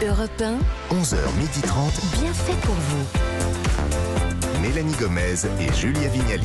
Europe 1, 11h30. bien fait pour vous. Mélanie Gomez et Julia Vignali.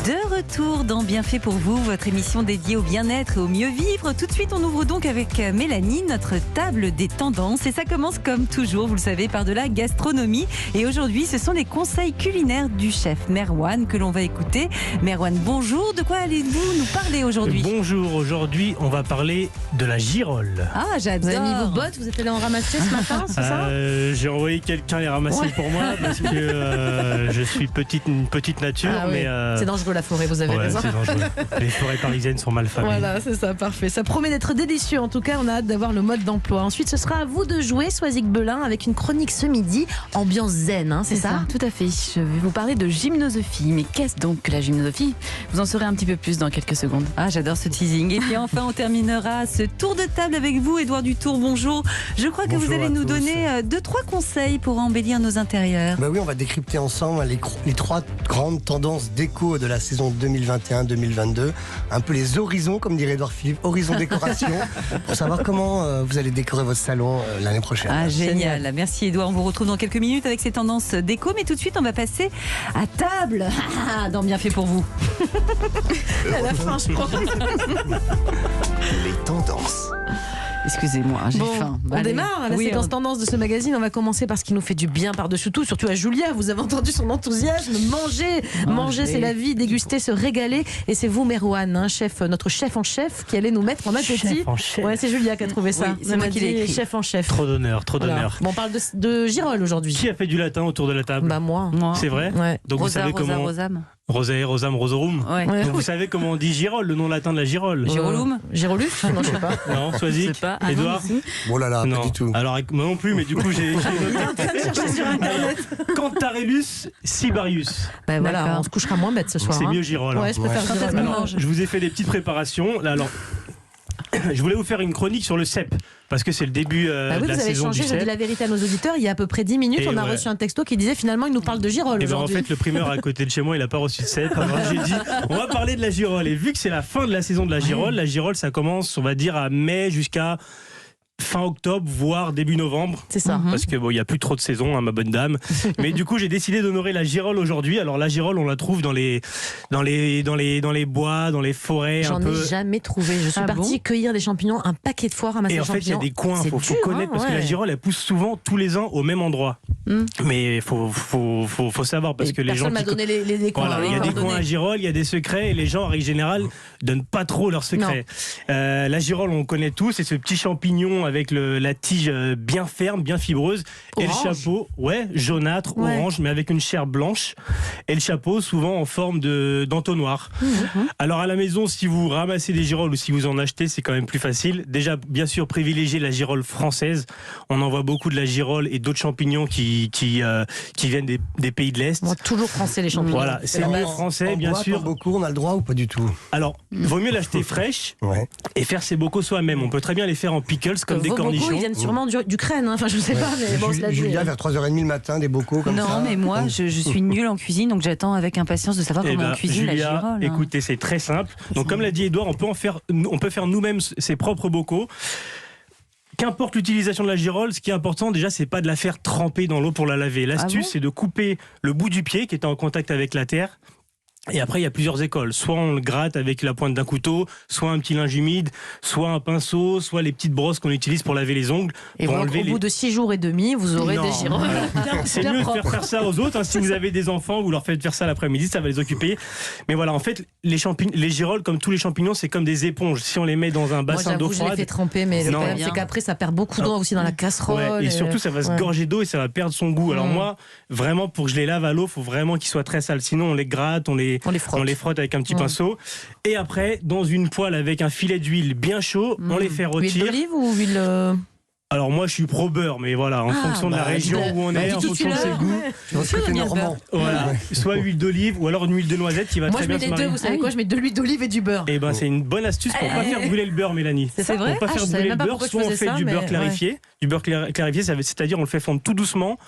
De retour dans Bien fait pour vous, votre émission dédiée au bien-être et au mieux vivre. Tout de suite, on ouvre donc avec Mélanie notre table des tendances. Et ça commence comme toujours, vous le savez, par de la gastronomie. Et aujourd'hui, ce sont les conseils culinaires du chef Merwan que l'on va écouter. Merwan, bonjour. De quoi allez-vous nous parler aujourd'hui ? Bonjour, aujourd'hui, on va parler de la girole. Ah, Vous j'adore. avez mis vos bottes, vous êtes allé en ramasser ce matin, c'est ça ? J'ai envoyé quelqu'un les ramasser pour moi parce que je suis une petite nature. Ah oui, mais c'est dangereux la forêt, vous avez raison. c'est dangereux. Les forêts parisiennes sont mal famées. Voilà, c'est ça, parfait. Ça promet d'être délicieux. En tout cas, on a hâte d'avoir le mode d'emploi. Ensuite, ce sera à vous de jouer, Soisic Belin, avec une chronique ce midi, ambiance zen, hein, c'est ça ? Tout à fait. Je vais vous parler de gymnosophie. Mais qu'est-ce donc que la gymnosophie ? Vous en saurez un petit peu plus dans quelques secondes. Ah, j'adore ce teasing. Et puis enfin, on terminera ce tour de table avec vous, Édouard Dutour. Bonjour. Je crois que vous Bonjour allez à nous tous. donner 2-3 conseils pour embellir nos intérieurs. Bah oui, on va décrypter ensemble les trois grandes tendances déco de la saison 2021-2022. Un peu les horizons, comme dirait Édouard Philippe, horizon décoration, pour savoir comment vous allez décorer votre salon l'année prochaine. Ah, génial. Merci Édouard. On vous retrouve dans quelques minutes avec ces tendances déco. Mais tout de suite, on va passer à table. Dans Bien fait pour vous. Franchement. Les tendances. Excusez-moi, j'ai faim. On Allez. démarre la Oui, séquence on- tendance de ce magazine. On va commencer par ce qui nous fait du bien par-dessus tout, surtout à Julia. Vous avez entendu son enthousiasme. Manger, c'est la vie. Déguster, se régaler. Et c'est vous, Merwan, hein, chef, notre chef en chef, qui allait nous mettre en appétit. Chef en chef. Ouais, c'est Julia qui a trouvé ça. Oui, c'est Elle moi m'a qui l'ai dit écrit. chef en chef. Trop d'honneur, trop Voilà. d'honneur. Bon, on parle de girole aujourd'hui. Qui a fait du latin autour de la table ? Bah moi. Moi. C'est vrai ? Ouais. Donc vous savez comment Rosam. Rosae, Rosam, Rosorum. Ouais. Ouais. Donc vous savez comment on dit girole, le nom latin de la girole ? Girolum. Girolus Non, je sais pas. Non, Je Soisic, sais pas. Édouard ? Oh là là, Non. pas du tout. Alors moi non plus, mais du coup j'ai noté. Cantarellus Sibarius. Bah voilà, D'accord. on se couchera moins bête ce Donc soir. c'est hein. mieux girole. Ouais, je préfère Quand girole. est-ce qu'on Alors, mange ? Je vous ai fait des petites préparations. Là, alors, je voulais vous faire une chronique sur le cep parce que c'est le début Bah oui, de vous la avez saison changé, du je dis cep. la vérité à nos auditeurs. Il y a à peu près 10 minutes, Et on a ouais. reçu un texto qui disait finalement il nous parle de girole Et ben en aujourd'hui. fait, le primeur à côté de chez moi, il a pas reçu de cep. Alors j'ai dit, on va parler de la girole. Et vu que c'est la fin de la saison de la girole, ça commence, on va dire, à mai jusqu'à fin octobre, voire début novembre. C'est ça. Parce que bon, il y a plus trop de saison, hein, ma bonne dame. Mais du coup, j'ai décidé d'honorer la girole aujourd'hui. Alors la girole, on la trouve dans les bois, dans les forêts, J'en un peu. ai jamais trouvé. Je suis Ah partie cueillir des champignons, un paquet de fois ramasser Et des en fait, il y a champignons. des coins, C'est faut dur, connaître, hein, parce que la ouais. girole, elle pousse souvent tous les ans au même endroit. Mm. Mais faut savoir, parce Et que les gens personne m'a qui donné les coins. voilà, les il y a des coordonnées. coins à girole, il y a des secrets, et les gens, en règle générale, donnent pas trop leurs secrets. La girole, on connaît tous, c'est ce petit champignon avec la tige bien ferme, bien fibreuse, et le Orange. chapeau, jaunâtre, Ouais. orange, mais avec une chair blanche, et le chapeau souvent en forme d'entonnoir. Alors à la maison, si vous ramassez des girolles ou si vous en achetez, c'est quand même plus facile. Déjà, bien sûr, privilégiez la girole française. On en voit beaucoup de la girole et d'autres champignons qui viennent des pays de l'Est. Moi, toujours français les champignons. Voilà, c'est la mieux base. français, En bien boîte, sûr. en bocaux, on a le droit ou pas du tout? Alors, vaut mieux l'acheter fraîche Ouais. et faire ses bocaux soi-même. On peut très bien les faire en pickles comme des Vos bocaux, cornichons. ils viennent sûrement d'Ukraine. Hein. Enfin, je sais pas, mais bon, cela dit. Julia, vers 3h30 le matin, des bocaux comme ça. Non, mais moi, je suis nulle en cuisine, donc j'attends avec impatience de savoir Eh comment ben, on cuisine la Julia, girole. hein. écoutez, c'est très simple. Donc, comme l'a dit Edouard, on peut faire nous-mêmes ses propres bocaux. Qu'importe l'utilisation de la girole, ce qui est important déjà, c'est pas de la faire tremper dans l'eau pour la laver. L'astuce, bon c'est de couper le bout du pied qui est en contact avec la terre. Et après, il y a plusieurs écoles. Soit on le gratte avec la pointe d'un couteau, soit un petit linge humide, soit un pinceau, soit les petites brosses qu'on utilise pour laver les ongles. Et pour donc, enlever au les... bout de 6 jours et demi, vous aurez Non. des girolles. C'est bien mieux de propres. faire ça aux autres. hein. Si vous avez des enfants, vous leur faites faire ça l'après-midi, ça va les occuper. Mais voilà, en fait, les girolles, comme tous les champignons, c'est comme des éponges. Si on les met dans un Moi, bassin d'eau j'avoue, je l'ai froide, fait tremper, mais le Non. problème, c'est qu'après, ça perd beaucoup d'eau aussi dans la casserole. ouais, et surtout, ça va se ouais. gorger d'eau et ça va perdre son goût. Alors moi, vraiment, pour que je les lave à l'eau, faut vraiment qu'ils soient très sales. Sinon, on les gratte, on les frotte avec un petit pinceau. Et après, dans une poêle avec un filet d'huile bien chaud, on les fait Huile rôtir. d'olive ou huile. Alors moi, je suis pro beurre, mais voilà, en fonction de la région où on est, en fonction de ses goûts. Je pense que t'es normand. Voilà, soit huile d'olive ou alors une huile de noisette qui va Moi, très je mets bien se les marier. deux, vous savez quoi? Je mets de l'huile d'olive et du beurre. Et ben c'est une bonne astuce pour pas faire brûler le beurre, Mélanie. C'est vrai? Pour pas Ah, faire je savais brûler même le pas beurre, pourquoi je soit on faisais fait ça, du mais beurre clarifié. Du beurre clarifié, c'est-à-dire on le fait fondre tout doucement.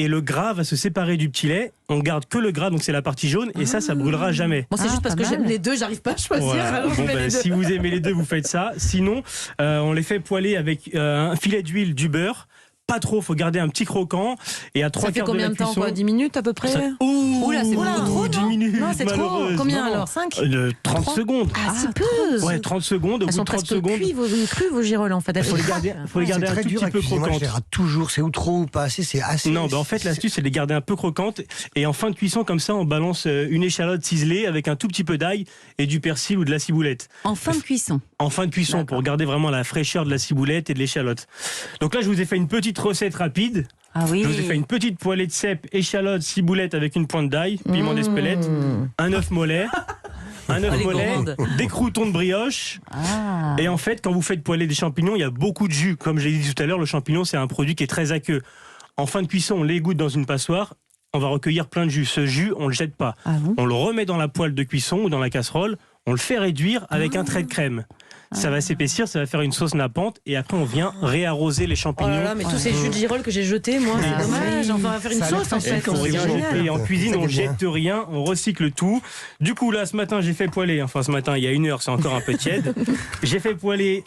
et le gras va se séparer du petit lait. On garde que le gras, donc c'est la partie jaune, et ça brûlera jamais. Moi, c'est juste parce pas que mal. j'aime les deux, j'arrive pas à choisir. Voilà. Alors je Bon, mets ben, les deux. si vous aimez les deux, vous faites ça. Sinon, on les fait poêler avec un filet d'huile, du beurre. Pas trop, faut garder un petit croquant. Et à 3 Ça fait quarts de combien la de temps, cuisson. quoi 10 minutes à peu près? Oula, c'est beaucoup trop, 10 non minutes. Non, c'est trop. malheureusement. Combien alors 5 30 secondes. Ah, si peu. Ouais, 30 secondes. Au Elles bout sont de 30 presque secondes. crues vos girolles en fait. Il faut les garder, faut les C'est garder un très tout dur petit à peu cuisiner. Moi, je les croquantes. rate toujours. C'est ou trop ou pas assez. C'est assez. Non, en fait, l'astuce, c'est de les garder un peu croquantes. Et en fin de cuisson, comme ça, on balance une échalote ciselée avec un tout petit peu d'ail et du persil ou de la ciboulette. En fin de cuisson. En fin de cuisson, pour garder vraiment la fraîcheur de la ciboulette et de l'échalote. Donc là, je vous ai fait une petite recette rapide. Ah oui. Je vous ai fait une petite poêlée de cèpe, échalote, ciboulette avec une pointe d'ail, piment d'Espelette, un œuf mollet. Un œuf Les mollet, gourmandes. des croûtons de brioche. Ah. Et en fait, quand vous faites poêler des champignons, il y a beaucoup de jus. Comme je l'ai dit tout à l'heure, le champignon, c'est un produit qui est très aqueux. En fin de cuisson, on l'égoutte dans une passoire. On va recueillir plein de jus. Ce jus, on le jette pas. Ah bon On le remet dans la poêle de cuisson ou dans la casserole. On le fait réduire avec un trait de crème. Ça va s'épaissir, ça va faire une sauce nappante. Et après, on vient réarroser les Oh champignons. là là, mais tous ces jus de girolles que j'ai jetés, moi, c'est dommage. Enfin, on va faire une Ça a l'air sauce en facile fait. quand On c'est rien génial. jeter. En cuisine, on C'est bien. jette rien, on recycle tout. Du coup, là, ce matin, j'ai fait poêler, enfin ce matin, il y a 1 heure, c'est encore un peu tiède. J'ai fait poêler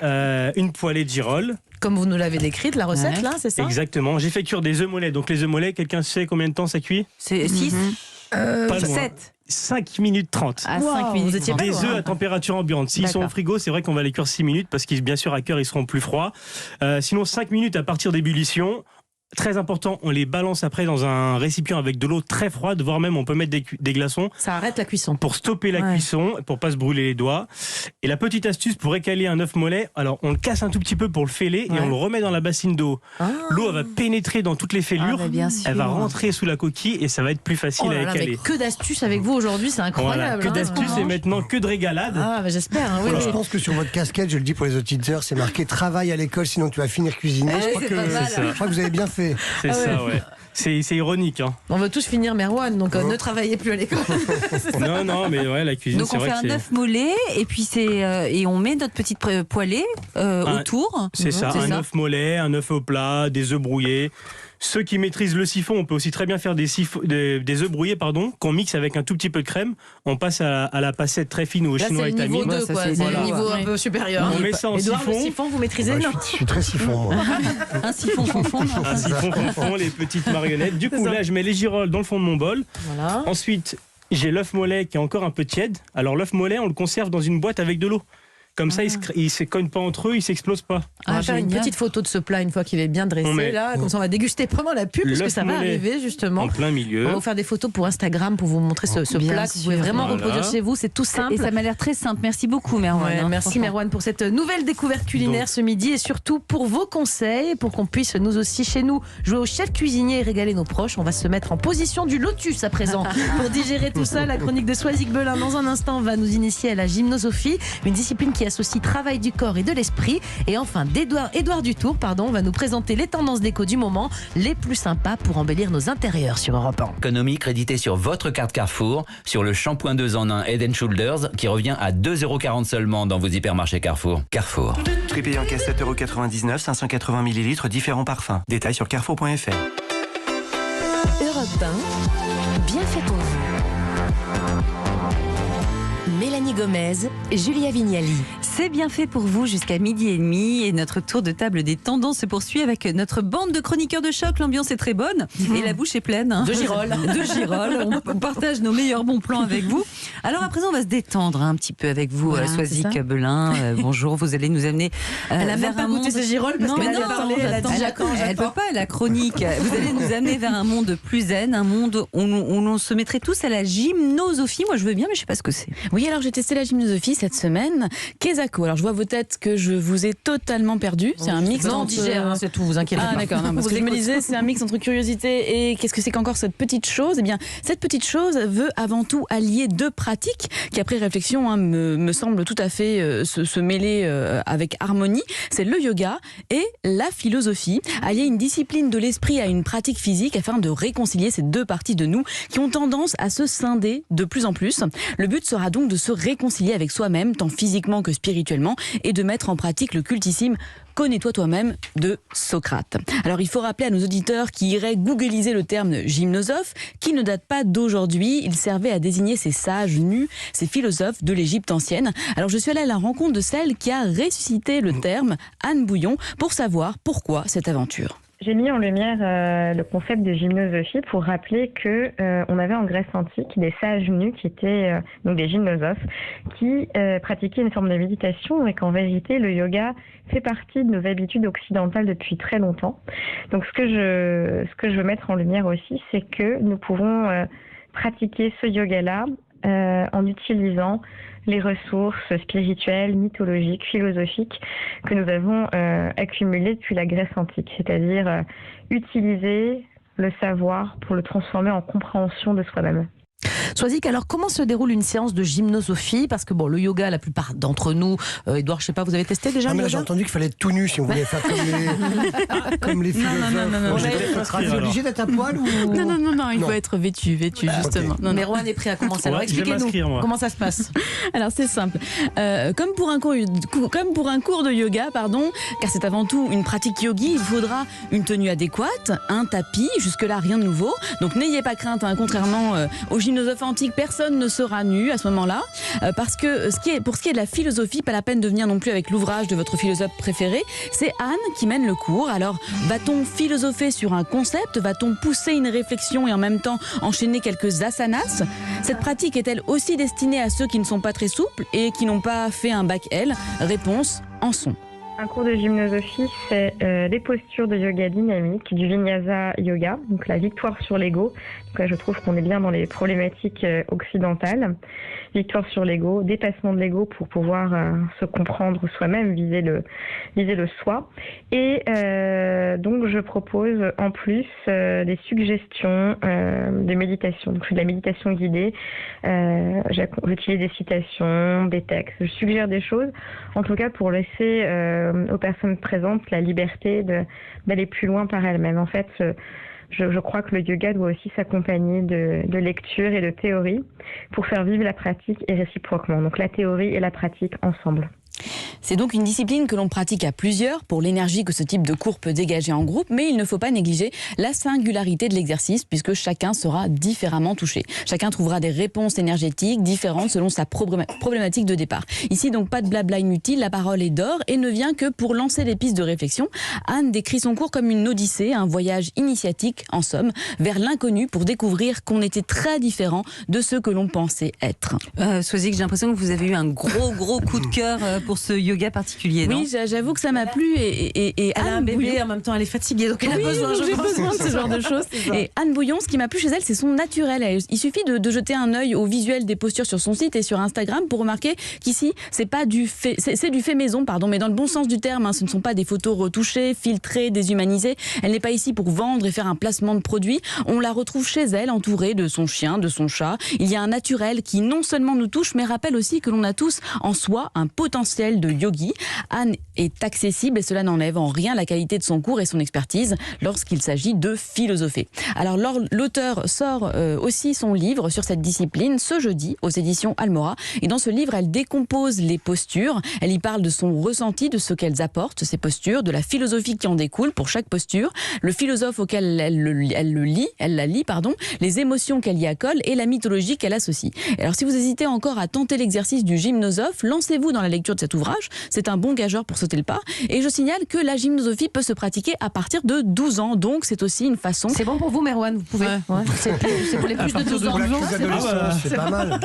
une poêlée de girolles. Comme vous nous l'avez décrite, la recette là, c'est ça? Exactement. J'ai fait cuire des œufs mollets. Donc les œufs mollets, quelqu'un sait combien de temps ça cuit? C'est 6 Pas loin. 7 5 minutes 30. à Wow, 5 minutes. vous étiez pas Des loin. œufs à température ambiante. S'ils sont au D'accord. frigo, c'est vrai qu'on va les cuire 6 minutes parce qu'ils, bien sûr, à cœur, ils seront plus froids. Sinon, 5 minutes à partir d'ébullition. Très important, on les balance après dans un récipient avec de l'eau très froide, voire même on peut mettre des glaçons Ça arrête la cuisson. pour stopper la Ouais. cuisson, pour pas se brûler les doigts. Et la petite astuce pour récaler un œuf mollet, alors on le casse un tout petit peu pour le fêler Ouais. et on le remet dans la bassine d'eau. Ah. L'eau elle va pénétrer dans toutes les fêlures, Ah, mais bien sûr. elle va rentrer sous la coquille et ça va être plus facile Oh à là là, mais écaler. que d'astuces avec vous aujourd'hui, c'est Voilà, incroyable. que hein. d'astuces et maintenant que de régalade. Ah, bah, j'espère. hein, oui, Alors, oui. je pense que sur votre casquette, je le dis pour les auditeurs, c'est marqué travail à l'école, sinon tu vas finir cuisinier. Je crois c'est que- pas mal. je crois que vous avez bien fait. C'est Ah ça, ouais. C'est ironique. Hein. On veut tous finir Merwan, donc ne travaillez plus à l'école. Non, mais ouais, la cuisine, Donc c'est on vrai fait que un c'est... œuf mollet et puis et on met notre petite poêlée autour. C'est ça, un œuf mollet, un œuf au plat, des œufs brouillés. Ceux qui maîtrisent le siphon, on peut aussi très bien faire des œufs brouillés, qu'on mixe avec un tout petit peu de crème. On passe à la passette très fine ou au Là, chinois c'est le niveau étamine. 2, ça, quoi. c'est C'est voilà. le niveau un Ouais. peu supérieur. On met ça en Édouard, le siphon. siphon, vous maîtrisez? Bah, Non. je suis très siphon, moi. Un siphon fond. Un siphon fond, les petites marionnettes. Du coup, ça. là, je mets les girolles dans le fond de mon bol. Voilà. Ensuite, j'ai l'œuf mollet qui est encore un peu tiède. Alors, l'œuf mollet, on le conserve dans une boîte avec de l'eau. Comme ça, ils se cognent pas entre eux, ils s'explosent pas. On va Ah, faire une génial. petite photo de ce plat une fois qu'il est bien On dressé. met- Là, comme ça, on va déguster pendant la pub, parce que L'œuf ça va mollet arriver justement. En plein milieu. On va vous faire des photos pour Instagram pour vous montrer ce Bien plat que vous pouvez sûr. vraiment Voilà. reproduire chez vous. C'est tout simple. Et ça m'a l'air très simple. Merci beaucoup, Merwan. Ouais, hein, merci franchement. Merwan pour cette nouvelle découverte culinaire ce midi et surtout pour vos conseils, pour qu'on puisse nous aussi chez nous jouer au chef cuisinier et régaler nos proches. On va se mettre en position du lotus à présent pour digérer tout ça. La chronique de Soisic Belin dans un instant va nous initier à la gymnosophie, une discipline qui associe travail du corps et de l'esprit. Et enfin, Édouard Dutour va nous présenter les tendances déco du moment, les plus sympas pour embellir nos intérieurs sur Europe 1. Économie créditée sur votre carte Carrefour sur le shampoing 2 en 1 Head & Shoulders qui revient à 2,40 € seulement dans vos hypermarchés Carrefour. Carrefour. Prix payant caisse 7,99 €, 580 ml, différents parfums. Détails sur carrefour.fr. Europe 1, bien fait pour vous. Mélanie Gomez, Julia Vignali. C'est bien fait pour vous jusqu'à 12h30 et notre tour de table des tendances se poursuit avec notre bande de chroniqueurs de choc. L'ambiance est très bonne et la bouche est pleine. hein. De girolles. De girolles. On partage nos meilleurs bons plans avec vous. Alors à présent, on va se détendre un petit peu avec vous, Voilà, Soisic c'est ça. Belin. Bonjour, vous allez nous amener Elle a vers même pas un goûté monde... ses girolles parce Non, qu'elle mais allait non, parler. Elle a dit j'attends, j'attends. elle peut pas, la chronique. Vous allez nous amener vers un monde plus zen, un monde où on se mettrait tous à la gymnosophie. Moi, je veux bien, mais je sais pas ce que c'est. Oui, alors j'ai testé la gymnosophie cette semaine. Kesako. Alors je vois vos têtes que je vous ai totalement perdu. C'est un mix Non, on entre... digère, hein, c'est tout, vous inquiétez Ah pas. d'accord, non, parce Vous que je me écoute. disais c'est un mix entre curiosité et qu'est-ce que c'est qu'encore cette petite chose. Eh bien, cette petite chose veut avant tout allier deux pratiques qui après réflexion me semblent tout à fait se mêler avec harmonie. C'est le yoga et la philosophie. Allier une discipline de l'esprit à une pratique physique afin de réconcilier ces deux parties de nous qui ont tendance à se scinder de plus en plus. Le but sera donc de se réconcilier avec soi-même, tant physiquement que spirituellement, et de mettre en pratique le cultissime Connais-toi toi-même de Socrate. Alors il faut rappeler à nos auditeurs qui iraient googliser le terme gymnosophe, qui ne date pas d'aujourd'hui. Il servait à désigner ces sages nus, ces philosophes de l'Égypte ancienne. Alors je suis allée à la rencontre de celle qui a ressuscité le terme, Anne Bouillon, pour savoir pourquoi cette aventure. J'ai mis en lumière le concept de gymnosophie pour rappeler que on avait en Grèce antique des sages nus qui étaient donc des gymnosophes qui pratiquaient une forme de méditation et qu'en vérité le yoga fait partie de nos habitudes occidentales depuis très longtemps. Donc ce que je veux mettre en lumière aussi, c'est que nous pouvons pratiquer ce yoga-là en utilisant les ressources spirituelles, mythologiques, philosophiques que nous avons accumulées depuis la Grèce antique, c'est-à-dire utiliser le savoir pour le transformer en compréhension de soi-même. Swazik, alors comment se déroule une séance de gymnosophie? Parce que bon, le yoga, la plupart d'entre nous, Edouard, je sais pas, vous avez testé déjà? Non, mais là, j'ai entendu qu'il fallait être tout nu si on voulait faire comme les philosophes. Non. On est obligé d'être à poil ou... Non, il faut être vêtu justement. Okay. Mais Rohan est prêt à commencer. Alors expliquez-nous comment ça se passe. Alors c'est simple. Comme pour un cours de yoga, car c'est avant tout une pratique yogi, il faudra une tenue adéquate, un tapis, jusque-là rien de nouveau. Donc n'ayez pas crainte, contrairement aux gymnosophes antiques, personne ne sera nu à ce moment-là. Parce que pour ce qui est de la philosophie, pas la peine de venir non plus avec l'ouvrage de votre philosophe préféré. C'est Anne qui mène le cours. Alors va-t-on philosopher sur un concept? Va-t-on pousser une réflexion et en même temps enchaîner quelques asanas? Cette pratique est-elle aussi destinée à ceux qui ne sont pas très souples et qui n'ont pas fait un bac L? Réponse, en son. Un cours de gymnosophie, c'est des postures de yoga dynamique, du vinyasa yoga, donc la victoire sur l'ego. Donc là, je trouve qu'on est bien dans les problématiques occidentales. Victoire sur l'ego, dépassement de l'ego pour pouvoir se comprendre soi-même, viser le soi. Et donc, je propose en plus des suggestions de méditation. Donc, c'est de la méditation guidée. J'utilise des citations, des textes. Je suggère des choses, en tout cas pour laisser aux personnes présentes la liberté d'aller plus loin par elles-mêmes. En fait, je crois que le yoga doit aussi s'accompagner de lecture et de théorie pour faire vivre la pratique et réciproquement. Donc la théorie et la pratique ensemble. C'est donc une discipline que l'on pratique à plusieurs pour l'énergie que ce type de cours peut dégager en groupe, mais il ne faut pas négliger la singularité de l'exercice puisque chacun sera différemment touché. Chacun trouvera des réponses énergétiques différentes selon sa problématique de départ. Ici donc pas de blabla inutile, la parole est d'or et ne vient que pour lancer des pistes de réflexion. Anne décrit son cours comme une odyssée, un voyage initiatique en somme, vers l'inconnu pour découvrir qu'on était très différent de ce que l'on pensait être. Swazik, j'ai l'impression que vous avez eu un gros coup de cœur pour ce yoga particulier, non? Oui, j'avoue que ça m'a plu et elle a un bébé Bouillon, en même temps, elle est fatiguée, donc elle a besoin, j'ai besoin de ce genre de choses. Et Anne Bouillon, ce qui m'a plu chez elle, c'est son naturel. Il suffit de jeter un œil au visuel des postures sur son site et sur Instagram pour remarquer qu'ici, c'est du fait maison, mais dans le bon sens du terme. Ce ne sont pas des photos retouchées, filtrées, déshumanisées. Elle n'est pas ici pour vendre et faire un placement de produit. On la retrouve chez elle, entourée de son chien, de son chat. Il y a un naturel qui non seulement nous touche, mais rappelle aussi que l'on a tous en soi un potentiel de yogi. Anne est accessible et cela n'enlève en rien la qualité de son cours et son expertise lorsqu'il s'agit de philosopher. Alors l'auteur sort aussi son livre sur cette discipline ce jeudi aux éditions Almora et dans ce livre elle décompose les postures, elle y parle de son ressenti, de ce qu'elles apportent ces postures, de la philosophie qui en découle pour chaque posture, le philosophe auquel elle la lit, les émotions qu'elle y accole et la mythologie qu'elle associe. Et alors si vous hésitez encore à tenter l'exercice du gymnosophe, lancez-vous dans la lecture de cet ouvrage, c'est un bon gageur pour sauter le pas. Et je signale que la gymnosophie peut se pratiquer à partir de 12 ans, donc c'est aussi une façon... C'est bon pour vous, Merwan, vous pouvez. Ouais. C'est pour les plus de 12 ans. C'est pas mal.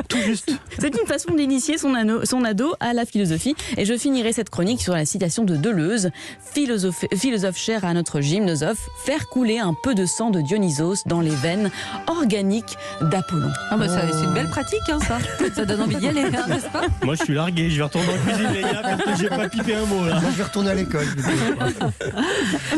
Tout juste. C'est une façon d'initier son ado à la philosophie. Et je finirai cette chronique sur la citation de Deleuze, philosophe cher à notre gymnosophe, faire couler un peu de sang de Dionysos dans les veines organiques d'Apollon. C'est une belle pratique, ça. Ça donne envie d'y aller, n'est-ce pas? Moi, je suis largué. Je vais retourner en cuisine, les gars, parce que j'ai pas pipé un mot, là. Moi, je vais retourner à l'école.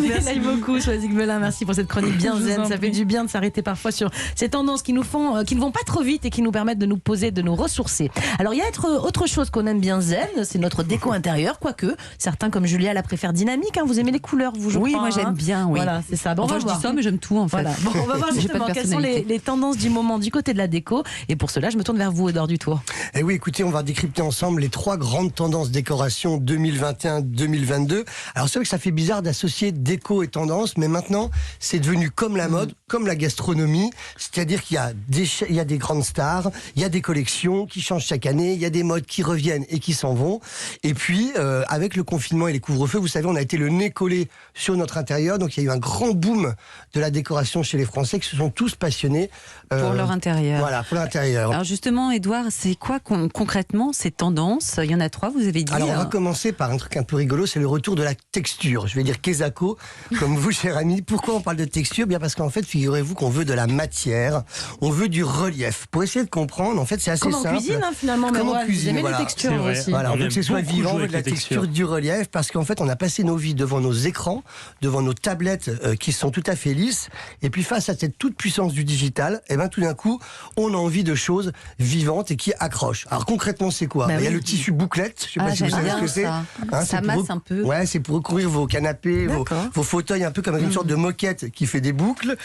Merci beaucoup, Swazik Melin. Merci pour cette chronique bien zen. Ça fait du bien de s'arrêter parfois sur ces tendances qui ne vont pas trop vite et qui nous permettent de nous poser, de nous ressourcer. Alors, il y a autre chose qu'on aime bien zen, c'est notre déco intérieure, quoique certains, comme Julia, la préfèrent dynamique. Vous aimez les couleurs, vous, je crois. Oui, moi, j'aime bien, oui. Voilà, c'est ça. Bon, je dis ça, mais j'aime tout, en fait. Voilà. Bon, on va voir justement quelles sont les tendances du moment du côté de la déco. Et pour cela, je me tourne vers vous, Edouard Dutour. Et oui, écoutez, on va décrypter ensemble les 3 grandes tendances décoration 2021-2022. Alors c'est vrai que ça fait bizarre d'associer déco et tendance, mais maintenant c'est devenu comme la mode, comme la gastronomie, c'est-à-dire qu'il y a des grandes stars, il y a des collections qui changent chaque année, il y a des modes qui reviennent et qui s'en vont. Et puis avec le confinement et les couvre-feux, vous savez, on a été le nez collé sur notre intérieur, donc il y a eu un grand boom de la décoration chez les Français qui se sont tous passionnés pour leur intérieur. Voilà, pour l'intérieur. Alors justement, Édouard, c'est quoi concrètement ces tendances? Il y en a 3, vous avez dit. Alors on va commencer par un truc un peu rigolo, c'est le retour de la texture. Je vais dire Kezako, comme vous, cher ami. Pourquoi on parle de texture? Bien parce qu'en fait, figurez-vous qu'on veut de la matière, on veut du relief. Pour essayer de comprendre, en fait, c'est assez comme simple. en cuisine, hein, finalement. Comme mais en cuisine, vous aimez voilà. les textures aussi. Voilà, on veut aime que ce soit beaucoup vivant, on jouer veut de la avec les texture, textures. du relief, parce qu'en fait, on a passé nos vies devant nos écrans, devant nos tablettes qui sont tout à fait lisses, et puis face à cette toute puissance du digital, et ben tout d'un coup, on a envie de choses vivantes et qui accrochent. Alors concrètement, c'est quoi? Il y a le tissu bouclette, je sais pas si vous savez ce que c'est. Hein, ça masse un peu. Ouais, c'est pour recouvrir vos canapés, vos fauteuils, un peu comme une sorte de moquette qui fait des boucles.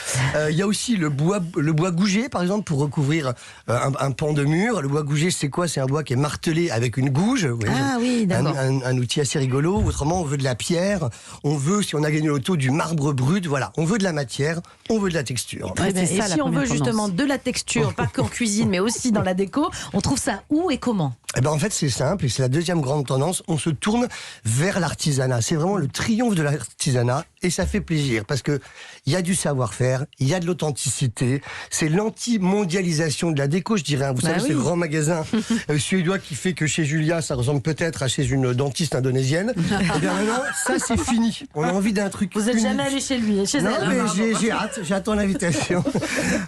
Il y a aussi le bois gougé, par exemple, pour recouvrir un pan de mur. Le bois gougé, c'est quoi? C'est un bois qui est martelé avec une gouge. Vous voyez, oui, d'accord. Un outil assez rigolo. Autrement, on veut de la pierre. On veut, si on a gagné l'auto, du marbre brut. Voilà, on veut de la matière, on veut de la texture. Ouais, et si on veut justement de la texture, pas qu'en cuisine, mais aussi dans la déco, on trouve ça où et comment? Eh ben en fait, c'est simple, et c'est la deuxième grande tendance. On se tourne vers l'artisanat. C'est vraiment le triomphe de l'artisanat, et ça fait plaisir parce que il y a du savoir-faire, il y a de l'authenticité. C'est l'anti-mondialisation de la déco, je dirais. Vous savez, c'est le grand magasin suédois qui fait que chez Julia, ça ressemble peut-être à chez une dentiste indonésienne. Eh bien maintenant, ça c'est fini. On a envie d'un truc. Vous n'êtes jamais allé chez lui, chez non, elle? mais j'ai hâte. J'attends l'invitation.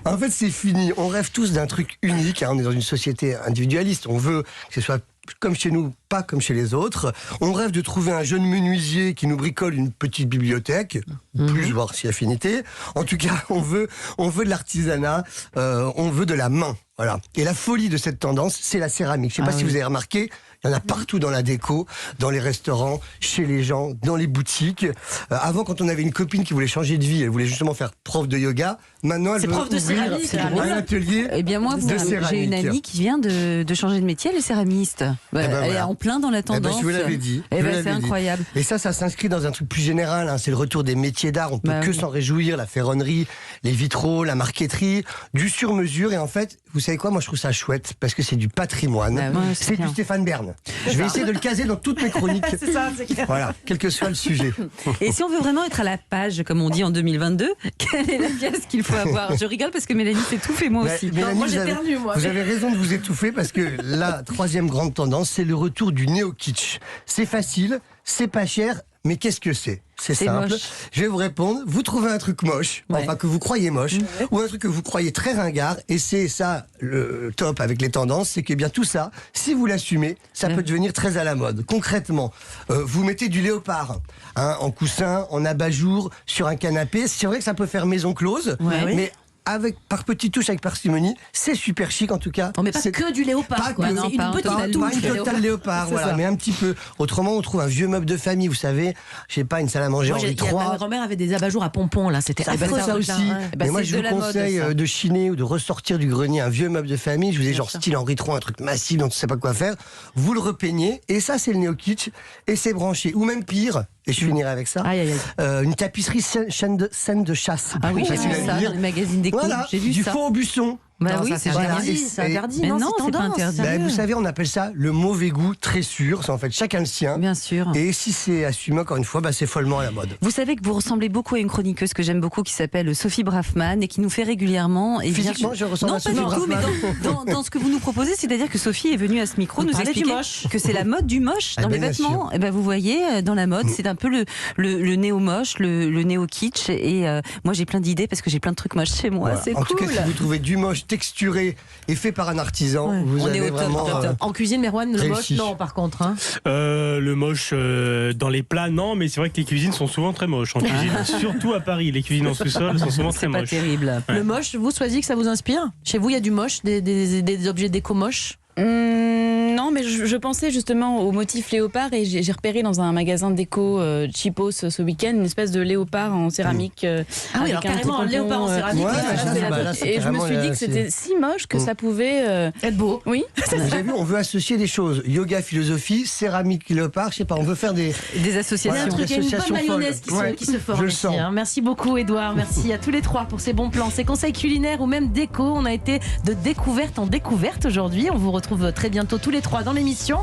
En fait, c'est fini. On rêve tous d'un truc unique. Hein. On est dans une société individualiste. On veut que ce soit comme chez nous, pas comme chez les autres. On rêve de trouver un jeune menuisier qui nous bricole une petite bibliothèque, plus voir si affinité. En tout cas, on veut de l'artisanat, on veut de la main. Voilà. Et la folie de cette tendance, c'est la céramique. Je ne sais pas si vous avez remarqué, il y en a partout dans la déco, dans les restaurants, chez les gens, dans les boutiques. Avant, quand on avait une copine qui voulait changer de vie, elle voulait justement faire prof de yoga. Maintenant, elle veut prof de ouvrir un atelier Eh bien moi, j'ai une amie qui vient de changer de métier, elle est céramiste. Elle est en plein dans la tendance. Je vous l'avais dit. C'est incroyable. Et ça s'inscrit dans un truc plus général. Hein. C'est le retour des métiers d'art. On peut que s'en réjouir. La ferronnerie, les vitraux, la marqueterie, du sur-mesure. Et en fait, vous savez quoi? Moi, je trouve ça chouette parce que c'est du patrimoine. C'est du Stéphane Bern. Je vais essayer de le caser dans toutes mes chroniques. C'est ça, c'est clair. Voilà, quel que soit le sujet. Et si on veut vraiment être à la page, comme on dit en 2022, quelle est la pièce qu'il faut avoir? Je rigole parce que Mélanie s'étouffe et moi aussi. Mélanie, moi, j'ai perdu, moi. Vous avez raison de vous étouffer parce que la troisième grande tendance, c'est le retour du néo-kitsch. C'est facile, c'est pas cher, mais qu'est-ce que c'est? C'est simple. Moche. Je vais vous répondre. Vous trouvez un truc moche, enfin que vous croyez moche, ou un truc que vous croyez très ringard, et c'est ça le top avec les tendances, c'est que bien tout ça, si vous l'assumez, ça peut devenir très à la mode. Concrètement, vous mettez du léopard en coussin, en abat-jour, sur un canapé. C'est vrai que ça peut faire maison close, mais par petites touches, avec parcimonie, c'est super chic en tout cas. On met pas que du léopard, quoi. C'est une petite touche. Pas une totale léopard, voilà, mais un petit peu. Autrement, on trouve un vieux meuble de famille, vous savez, je sais pas, une salle à manger Henri III. Ma grand-mère avait des abat-jours à pompons, là, c'était affreux. Ça aussi. Mais moi, je vous conseille de chiner ou de ressortir du grenier un vieux meuble de famille. Je vous ai genre style Henri III, un truc massif dont on ne sait pas quoi faire. Vous le repeignez, et ça, c'est le néo-kitsch, et c'est branché. Ou même pire, et je finirai avec ça, une tapisserie scène de chasse. Ah oui, j'ai vu ça dans les magazines déco. Voilà, j'ai vu du ça. faux au buisson. Bah oui, c'est interdit. C'est interdit. Mais non, c'est pas interdit. Vous savez, on appelle ça le mauvais goût très sûr. C'est en fait chacun le sien. Bien sûr. Et si c'est assumé, encore une fois, c'est follement à la mode. Vous savez que vous ressemblez beaucoup à une chroniqueuse que j'aime beaucoup qui s'appelle Sophie Braffman et qui nous fait régulièrement. Et physiquement, je ressemble à Sophie Braffman. Non, pas du tout, mais dans ce que vous nous proposez, c'est-à-dire que Sophie est venue à ce micro nous expliquer que c'est la mode du moche dans les vêtements. Et ben vous voyez, dans la mode, c'est un peu le néo-moche, le néo-kitsch. Et moi, j'ai plein d'idées parce que j'ai plein de trucs moches chez moi. Voilà. C'est cool. En tout cas, si vous trouvez du moche texturé et fait par un artisan, vous allez vraiment... En cuisine, Merwan, le moche, non, par contre. Le moche dans les plats, non, mais c'est vrai que les cuisines sont souvent très moches en cuisine. Surtout à Paris, les cuisines en sous-sol sont souvent très moches. C'est pas terrible. Le moche, vous choisissez que ça vous inspire? Chez vous, il y a du moche, des objets déco moches? Non, Non, mais je pensais justement au motif léopard et j'ai repéré dans un magasin déco cheapos ce week-end une espèce de léopard en céramique. Ah oui, alors carrément un léopard en céramique. Et je me suis dit que c'était si moche que ça pouvait être beau. Oui. Vous avez vu, on veut associer des choses. Yoga, philosophie, céramique, léopard, je sais pas, on veut faire des associations. Il y a un truc, il y a une bonne mayonnaise qui se forme ici. Merci beaucoup Édouard, merci à tous les trois pour ces bons plans, ces conseils culinaires ou même déco. On a été de découverte en découverte aujourd'hui. On vous retrouve très bientôt tous les trois dans l'émission.